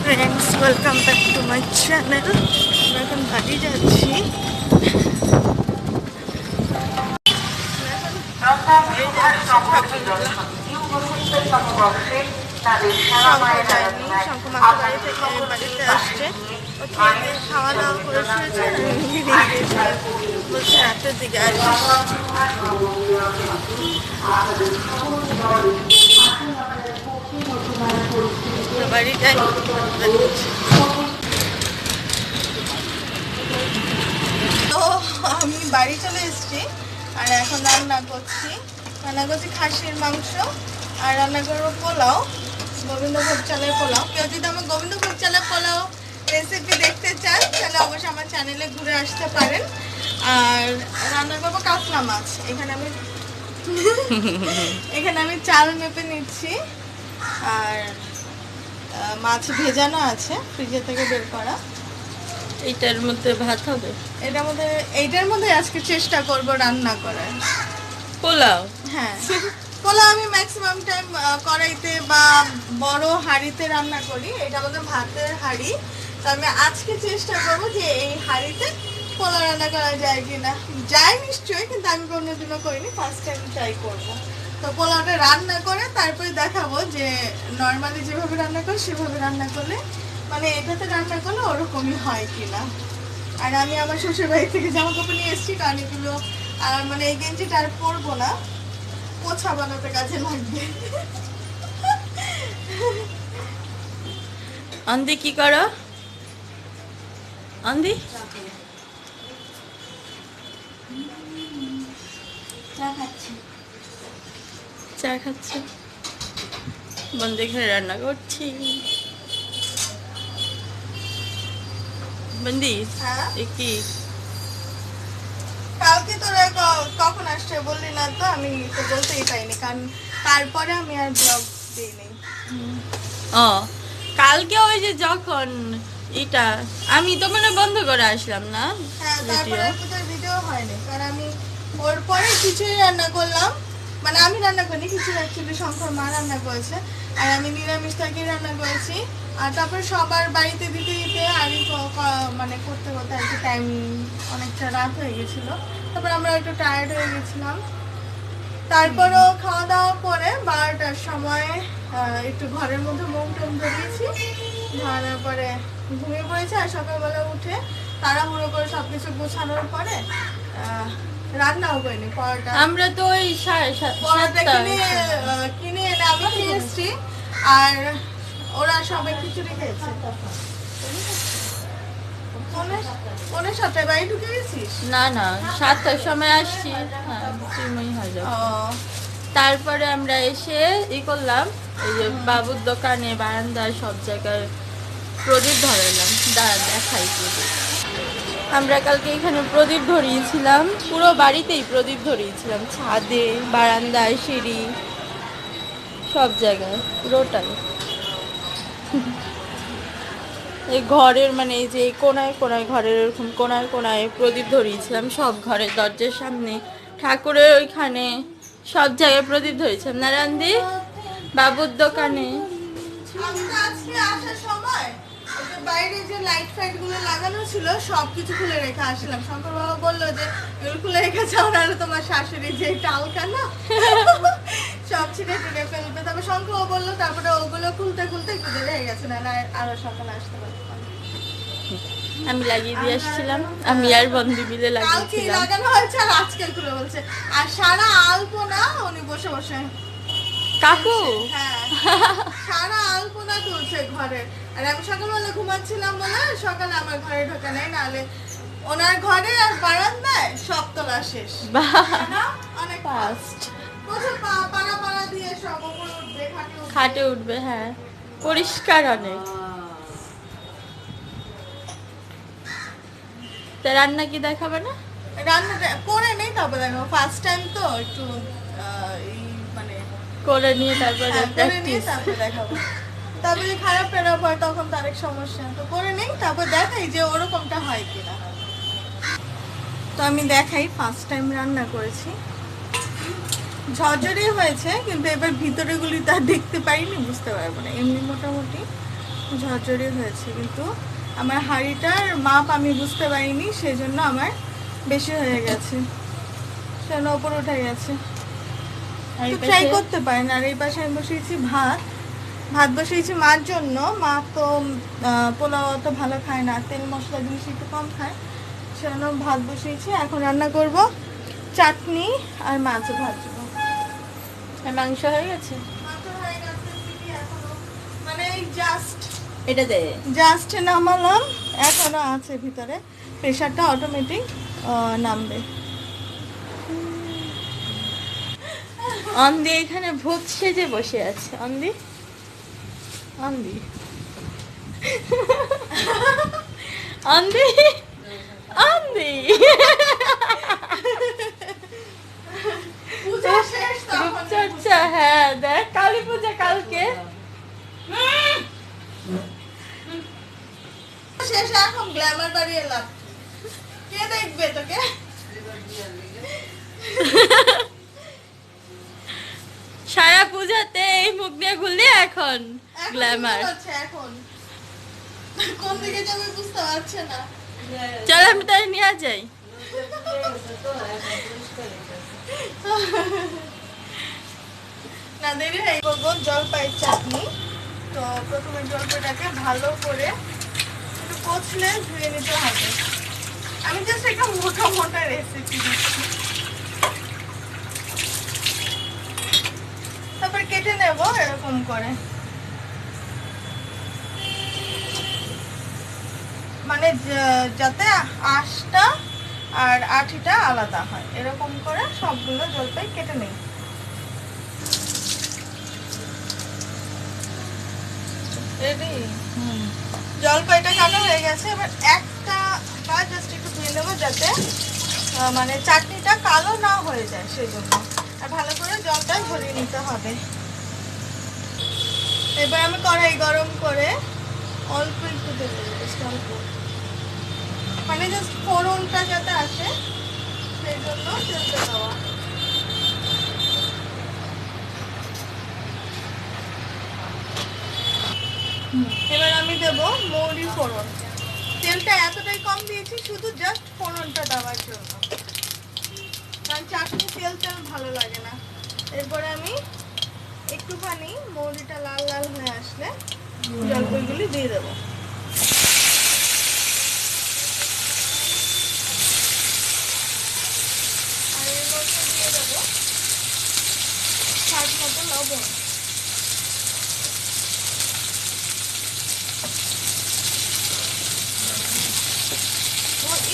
Friends, welcome back to my channel. আমরা এখন বাড়ি যাচ্ছি। বাড়িতে আসছে, খাওয়া দাওয়া করে শুয়েছে, বলছে রাতের দিকে আসবে। বাড়ি যাই। তো আমি বাড়ি চলে এসেছি আর এখন রান্না করছি খাসির মাংস আর রান্না করবো পোলাও, গোবিন্দভোগ চালের পোলাও। কেউ যদি আমার গোবিন্দভোগ চালের পোলাও রেসিপি দেখতে চান তাহলে অবশ্যই আমার চ্যানেলে ঘুরে আসতে পারেন। আর রান্না করবো কাতলা মাছ। এখানে আমি চাল মেপে নিচ্ছি আর মাছ ভেজানো আছে ফ্রিজে থেকে বের করা। এইটার মধ্যে ভাত হবে, এইটার মধ্যে আজকে চেষ্টা করব রান্না করার পোলাও। হ্যাঁ, পোলাও আমি ম্যাক্সিমাম টাইম কড়াইতে বা বড় হাঁড়িতে রান্না করি। এটা আমাদের ভাতের হাঁড়ি। তো আমি আজকে চেষ্টা করব যে এই হাঁড়িতে পোলাও রান্না করা যায় কিনা। যায় নিশ্চয়ই, কিন্তু আমি কোনোদিনও করিনি, ফার্স্ট টাইম ট্রাই করব। তো পোলাওটা রান্না করে তারপরে দেখাবো যে নর্মালি যেভাবে রান্না করি সেভাবে রান্না করলে, মানে এটাতে রান্না করলে ওরকমই হয় কিনা। আর আমি আমার শ্বশুর বাড়ি থেকে জামা কাপড় নিয়ে এসেছি, কারণ এগুলো মানে এই গেঞ্জিটা আর পরবো না, পোছা বানাতে কাজে লাগবে। আন্দি কি করো? আন্দি চা খাচ্ছে। বন্ধু এখানে রান্না করছি। বন্দি কি কালকে তোরা কখন আসছে বললি না তো, আমি তো বলতেই পাইনি, কারণ তারপরে আমি আর ব্লগ দিইনি। ও কালকে ওই যে যখন এটা আমি তো মানে বন্ধ করে আসলাম না। হ্যাঁ, তারপরে ভিডিও হয়নি, কারণ আমি ওর পরে কিছুই রান্না করলাম। মানে আমি রান্না করিনি, কিছু অ্যাকচুয়ালি শঙ্কর মা রান্না করেছে আর আমি নিরামিষ তরকারি রান্না করেছি। আর তারপর সবার বাড়িতে দিতে দিতে আর মানে করতে করতে আর কি টাইম অনেকটা রাত হয়ে গেছিলো। তারপর আমরা একটু টায়ার্ড হয়ে গেছিলাম। তারপরও খাওয়া দাওয়া করে 12টার সময় একটু ঘরের মধ্যে মোম টোম ধরিয়েছি, ধরানোর পরে ঘুমিয়ে পড়েছে। আর সকালবেলা উঠে তাড়াহুড়ো করে সবকিছু গোছানোর পরে রান্নাও করিনি। পরোটা আমরা তো ওই পরোটা কিনে এনে আমি খেয়ে এসছি আর ওরা সবাই খিচুড়ি খেয়েছে। পৌনে 7টায় বাড়ি ঢুকে গেছিস? না না, 7টার সময় আসছি। হ্যাঁ, তুই হয়ে যাবে। তারপরে আমরা এসে করলাম, এই যে বাবুর দোকানে বারান্দায় সব জায়গায় প্রদীপ ধরালাম। দেখাই প্রদীপ। আমরা কালকে এখানে প্রদীপ ধরিয়েছিলাম, পুরো বাড়িতেই প্রদীপ ধরিয়েছিলাম, ছাদে, বারান্দায়, সিঁড়ি, সব জায়গায় পুরোটাই। এই ঘরের মানে এই যে কোনায় কোনায়, ঘরের এরকম কোনায় কোনায় প্রদীপ ধরিয়েছিলাম, সব ঘরের দরজার সামনে, ঠাকুরের ওইখানে, সব জায়গায় প্রদীপ ধরেছিলাম। না রান্দি? বাবুর দোকানে বাইরে যে লাইট ফাইট গুলো লাগানো ছিল সবকিছু খুলে রেখে আসলাম। শঙ্কর বাবা বললো যে এগুলো খুলে রেখে যাও, নাহলে তোমার শাশুড়ি যে টালকা না সব ছিঁড়ে টিড়ে ফেলবে। তারপর শঙ্কর বাবা বললো, তারপরে ওগুলো খুলতে খুলতে একটু দেরি হয়ে গেছে, না আরো সকালে আসতে পারতাম। আমি লাগিয়ে দিয়ে আসছিলাম, আমি আর বন্ধু মিলে লাগিয়েছিলাম। লাগানো হয়েছে আর আজকে খুলে বলছে। আর সারা আলপনা উনি বসে বসে কাকু, হ্যাঁ সারা আলপনা তুলছে ঘরে। আর আমি সকালবেলা ঘুমাচ্ছিলাম বলে সকালে আমার ঘরে ঢোকে নাই, নাহলে ওনার ঘরে আর বারান্দায় সব তোলা শেষ। অনেক ফাস্ট, পাড়া পাড়া দিয়ে সব উপরে উঠবে, খাটে উঠবে। হ্যাঁ, পরিষ্কার অনেক। তা রান্না কি দেখাবে না? রান্না করে নেই, তারপর দেখো ফার্স্ট টাইম তো একটু মানে করে নিয়ে তারপরে প্র্যাকটিস দেখাবো। তারপরে খারাপ টারাপ হয় তখন তো আরেক সমস্যা। তো করে নেই, তারপর দেখাই যে ওরকমটা হয় কিনা। তো আমি দেখাই, ফার্স্ট টাইম রান্না করেছি, ঝরঝরে হয়েছে, কিন্তু এবার ভিতরে গুলি তা দেখতে পাইনি, বুঝতে পারবো না। এমনি মোটামুটি ঝরঝরি হয়েছে, কিন্তু আমার হাঁড়িটার মাপ আমি বুঝতে পারিনি, সেই জন্য আমার বেশি হয়ে গেছে, সেজন্য ওপরে উঠে গেছে। ট্রাই করতে পারেন। আর এই পাশে আমি বসিয়েছি ভাত বসিয়েছি মার জন্য। মা তো পোলাও অত ভালো খায় না, তেল মশলা জিনিস একটু কম খায়, সেজন্য ভাত বসিয়েছি। এখন রান্না করব চাটনি আর মাছ ভাজবো। মাংস হয়ে গেছে, মানে এটা দে। জাস্ট নামালাম, এখনো আছে ভিতরে, প্রেশারটা অটোমেটিক নামবে। অন্দি এখানে ভূত সেজে বসে আছে। অন্দি অন্দি অন্দি অন্দি রূপচর্চা, হ্যাঁ দেখ কালী পূজা কালকে। শেষে এখন গ্ল্যামার বাড়িয়ে লাভ, কে দেখবে তোকে? সারা পূজাতে এই মুখ দিয়ে ঘুরলি, এখন গ্ল্যামার। এখন কোন দিকে যাবে বুঝতে পারছে না। চল আমি তাই নিয়ে যাই। না দেরি হয়ে করবো জলপাইয়ের চাটনি। তো প্রথমে জলপাইটাকে ভালো করে একটু কচলে ধুয়ে নিতে হবে। আমি জাস্ট একটা মোটা মোটা রেসিপি দিচ্ছি, তারপর কেটে নেব এরকম করে, মানে যাতে আঁশটা আর আঠিটা আলাদা হয়, এরকম করে সবগুলো জলপাই কেটে নেই। রেডি? জলপাইটা কাটা হয়ে গেছে। এবার একটা জাস্ট একটু ধুয়ে নেবো, যাতে মানে চাটনিটা কালো না হয়ে যায়, সেই জন্য। আর ভালো করে জলটা ঝরিয়ে নিতে হবে। এবার আমি কড়াই গরম করে অল্প একটু তেল দেবো, মানে জাস্ট ফোড়নটা যাতে আসে, সেই জন্য তেলটা দেওয়া। এবার আমি দেব মৌরি ফোড়ন। তেলটা এতটাই কম দিয়েছি শুধু জাস্ট ফোড়নটা দেওয়ার জন্য, কারণ চাটনি তেল ভালো লাগে না। এরপরে আমি একটুখানি মৌরিটা লাল লাল হয়ে আসলে জলপাইগুলি দিয়ে দেবো। আর এর মধ্যে দিয়ে দেবো স্বাদ মতো লবণ।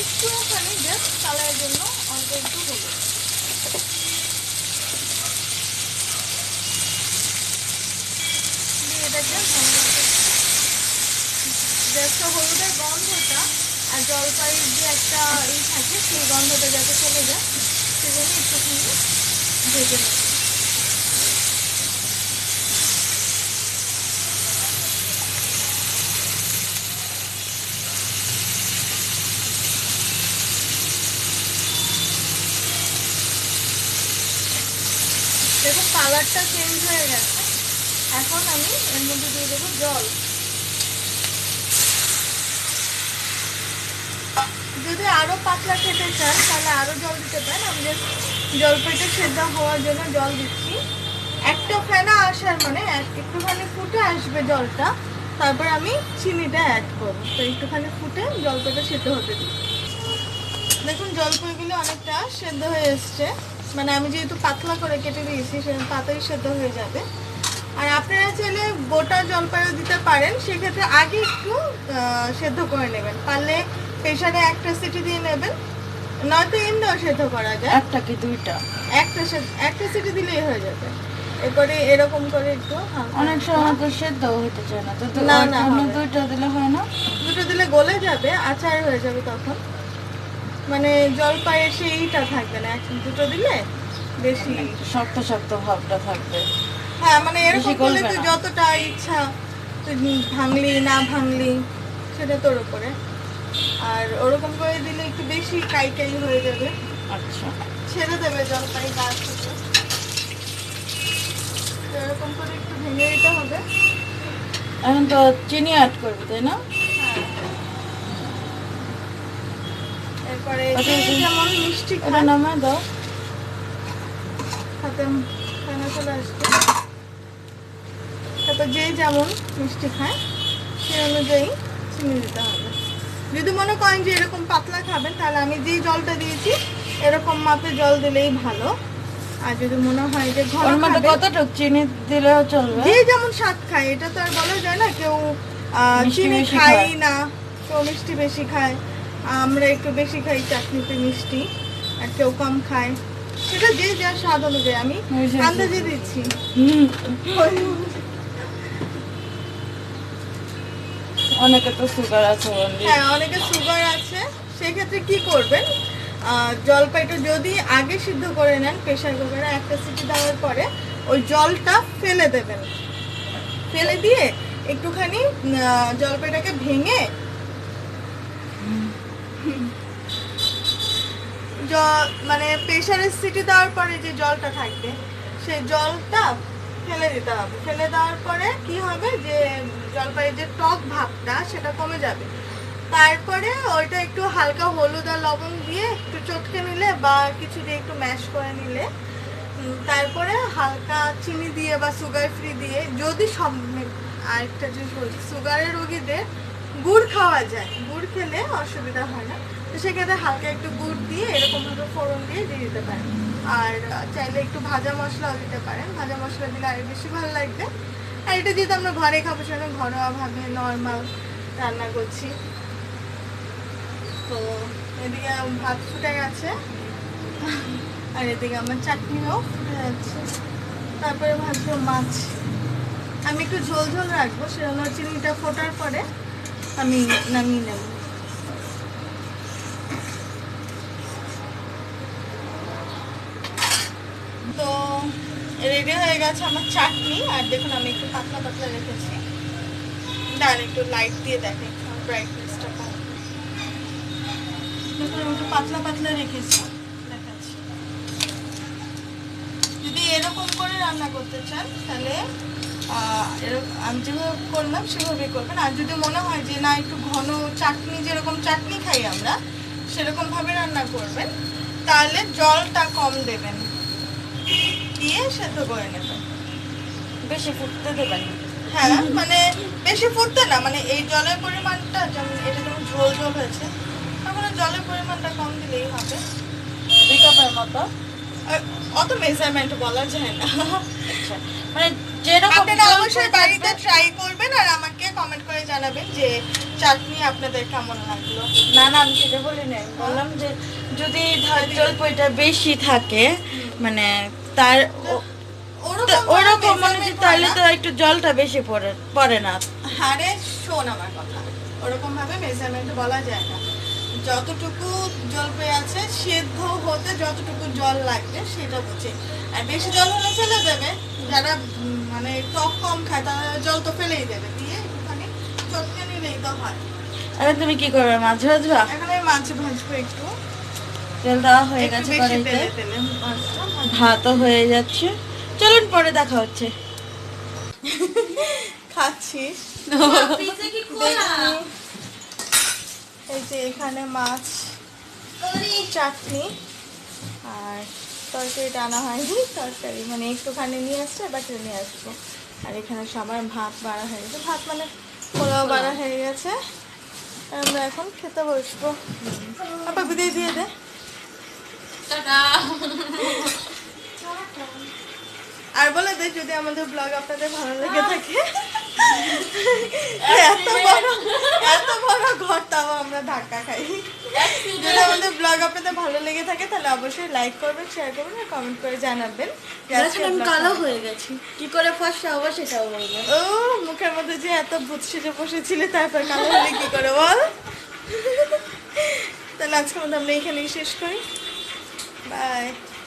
একটুখানি জাস্ট কালারের জন্য অল্প একটু হলুদ। এটাকে জাস্ট হলুদের গন্ধটা আর জলপাইয়ের যে একটা থাকে, সেই গন্ধটা যাতে চলে যায়, সেজন্য একটুখানি ভেজে নেব। দেখুন কালারটা চেঞ্জ হয়ে গেছে। এখন আমি এর মধ্যে দিয়ে দেবো জল। যদি আরো পাতলা খেতে চান তাহলে আরো জল দিতে পারেন। আমি জলপাইটা সেদ্ধ হওয়ার জন্য জল দিচ্ছি। একটা ফেনা আসার মানে একটুখানি ফুটে আসবে জলটা, তারপর আমি চিনিটা অ্যাড করবো। তো একটুখানি ফুটে জলপাইটা সেদ্ধ হতে দিই। দেখুন জলপাইগুলো অনেকটা সেদ্ধ হয়ে এসছে, মানে আমি যেহেতু পাতলা করে কেটে দিয়েছি সেজন্য তাড়াতাড়ি সেদ্ধ হয়ে যাবে। আর আপনারা চাইলে গোটা জলপাইও দিতে পারেন, সেক্ষেত্রে আগে একটু সেদ্ধ করে নেবেন। পারলে প্রেসারে একটা সিটি দিয়ে নেবেন, নয়তো এমনিও সেদ্ধ করা যায়। একটা কি দুইটা? একটা সিটি দিলেই হয়ে যাবে। এরপরে এরকম করে একটু অনেক সময় তো সেদ্ধ হতে চায় না, তো না দুইটা দিলে হয় না? দুটো দিলে গলে যাবে, আচার হয়ে যাবে তখন, মানে জলপাইয়ের সেইটা থাকবে না। দুটো দিলে বেশি শক্ত শক্ত ভাবটা থাকবে। হ্যাঁ, মানে এরকম করলে তুই যতটা ইচ্ছা তুই ভাঙলি না ভাঙলি সেটা তোর উপরে। আর ওরকম করে দিলে একটু বেশি কাই হয়ে যাবে। আচ্ছা, ছেড়ে দেবে জলপাই গাছ থেকে। এরকম করে একটু ভেঙে দিতে হবে। এখন তো চিনি অ্যাড করবে তাই না? এরপরে আচ্ছা, যে যেমন মিষ্টি এটা খায়, নামায় দাও। হাতে খানা চলে আসবে। তারপর যে যেমন মিষ্টি খায় সেই অনুযায়ী চিনি দিতে হবে। যদি মনে করেন যে এরকম পাতলা খাবেন তাহলে আমি যে জলটা দিয়েছি এরকম মাপে জল দিলেই ভালো। আর যদি মনে হয় যে ঘন ওর মধ্যে খাবেন, কতটুকু চিনি দিলেও চলবে? যে যেমন স্বাদ খায়, এটা তো আর বলা যায় না কেউ মিষ্টি চিনি বেশি খাই খায়। না, কেউ মিষ্টি বেশি খায়। আমরা একটু বেশি খাই চাটনিতে মিষ্টি, আর কেউ কম খায়। সেটা যে যার স্বাদ অনুযায়ী আমি বুঝেছি। আন্দাজে দিচ্ছি। অনেকে তো সুগার আছে বললি। হ্যাঁ, অনেকে সুগার আছে, সেক্ষেত্রে কি করবেন, জলপাইটা যদি আগে সিদ্ধ করে নেন প্রেশার কুকারে, একটা সিটি দেওয়ার পরে ওই জলটা ফেলে দেবেন। ফেলে দিয়ে একটুখানি জলপাইটাকে ভেঙে মানে প্রেশারের সিটি দেওয়ার পরে যে জলটা থাকবে সেই জলটা ফেলে দিতে হবে। ফেলে দেওয়ার পরে কি হবে যে জলপাইয়ের যে টক ভাবটা সেটা কমে যাবে। তারপরে ওইটা একটু হালকা হলুদ আর লবণ দিয়ে একটু চটকে নিলে বা কিছু দিয়ে একটু ম্যাশ করে নিলে, তারপরে হালকা চিনি দিয়ে বা সুগার ফ্রি দিয়ে, যদি সব আরেকটা জিনিস বলছি, সুগারের রোগীদের গুড় খাওয়া যায়, গুড় খেলে অসুবিধা হয় না, তো সেক্ষেত্রে হালকা একটু গুড় দিয়ে এরকম ভাবে ফোড়ন দিয়ে দিতে পারেন। আর চাইলে একটু ভাজা মশলাও দিতে পারেন, ভাজা মশলা দিলে আরো বেশি ভালো লাগবে। আর এটা যেহেতু আমরা ঘরে খাবো সেটা ঘরোয়াভাবে নর্মাল রান্না করছি। তো এদিকে ভাত ফুটে গেছে আর এদিকে আমার চাটনিও ফুটে যাচ্ছে। তারপরে ভাজবো মাছ। আমি একটু ঝোল ঝোল রাখবো, সেজন্য চিনিটা ফোটার পরে আমি নামিয়ে নেব। তো রেডি হয়ে গেছে আমার চাটনি। আর দেখুন আমি একটু পাতলা পাতলা রেখেছি, ডান একটু লাইট দিয়ে দেখেন ব্রাইটনেসটা কম। দেখুন আমি একটু পাতলা পাতলা রেখেছি, দেখাচ্ছি। যদি এরকম করে রান্না করতে চান তাহলে আমি যেভাবে করলাম সেভাবেই করবেন। আর যদি মনে হয় যে না একটু ঘন চাটনি, যেরকম চাটনি খাই আমরা সেরকম ভাবে রান্না করবেন, তাহলে জলটা কম দেবেন, দিয়ে সেদ্ধ করে নেবেন। বেশি ফুটতে দেবেন? হ্যাঁ, মানে বেশি ফুটতে না, মানে এই জলের পরিমাণটা যেমন এটা যেমন ঝোল ঝোল হয়েছে, তখন জলের পরিমাণটা কম দিলেই হবে। 2 কাপের মতো? অত মেজারমেন্ট বলা যায় না। আচ্ছা, মানে যেরকম আপনারা অবশ্যই বাড়িতে ট্রাই করবেন আর আমাকে কমেন্ট করে জানাবেন যে চাটনি আপনাদের কেমন লাগলো। না না, আমি সেটা বলি নাই, বললাম যে যদি জলপাইটা বেশি থাকে, মানে তার ওরকম মানে যে তাহলে তো একটু জলটা বেশি পড়ে না। হারে শোন আমার কথা, ওরকম ভাবে মেজারমেন্ট বলা যায় না। যতটুকু জলপাই আছে সেদ্ধ হতে যতটুকু জল লাগবে সেটা বুঝে। আর বেশি জল হলে ফেলে দেবে, যারা মানে টক কম খায় তারা জল তো ফেলেই দেবে, দিয়ে একটুখানি চটকে নিলেই তো হয়। আরে তুমি কি করবে, মাছ ভাজবা? এখন আমি মাছ ভাজবো একটু, তেল দেওয়া হয়ে একটু গেছে বেশি কড়াইতে, তেলে তেলে মাছটা ভাজবো। ভাতও হয়ে যাচ্ছে। চলুন পরে দেখা হচ্ছে। খাচ্ছি। এই যে এখানে মাছ, চাটনি আর তরকারিটা আনা হয়নি, তরকারি মানে একটুখানি নিয়ে আসছে, বাকি নিয়ে আসবো। আর এখানে সবার ভাত বাড়া হয়ে গেছে, ভাত মানে পোলাও বাড়া হয়ে গেছে। আমরা এখন খেতে বসবো। আপা বিদায় দিয়ে দে। আর বলে দে যদি আমাদের ব্লগ আপনাদের ভালো লেগে থাকে, এত বড় ঘর তাও আমরা ধাক্কা খাই। যদি আমাদের ব্লগ আপনাদের ভালো লেগে থাকে তাহলে অবশ্যই লাইক করবেন, শেয়ার করবেন আর কমেন্ট করে জানাবেন। আমি কালো হয়ে গেছি, কি করে ফার্স্ট হবো সেটাও বলবো। ও মুখের মধ্যে যে এত ভূত সেজে বসেছিলে, তারপর কালো হলে কি করে বল। তাহলে আজকের মধ্যে আমরা এখানেই শেষ করি, বাই।